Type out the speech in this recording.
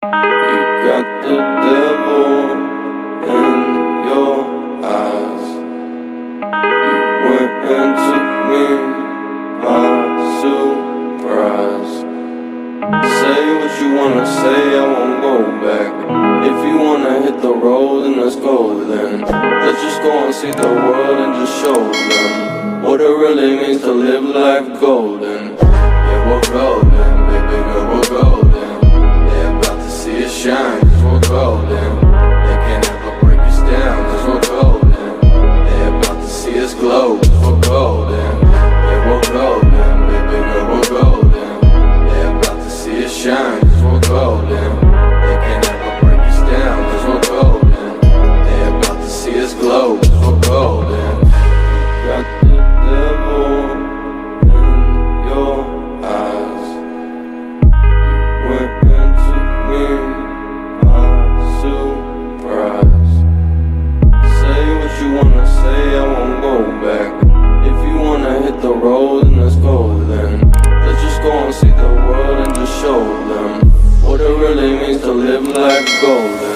You got the devil in your eyes. You went and took me by surprise. Say what you wanna say, I won't go back. If you wanna hit the road, then let's go then. Let's just go and see the world and just show them what it really means to live life golden. Yeah, we're golden, baby girl, we're golden. They're about to see us shine, cause we're golden. They can't ever break us down, cause we're golden. They're about to see us glow, cause we're golden. Yeah, we're golden, baby girl, we're golden. They're about to see us shine, cause we're golden. They can't ever break us down, cause we're golden. They're about to see us glow, cause we're golden. Got the devil in your eyes. You went and took me by surprise. Say what you wanna say, I won't go back. If you wanna hit the road, then let's go then. Let's just go and see the world and just show them what it really means to live life golden.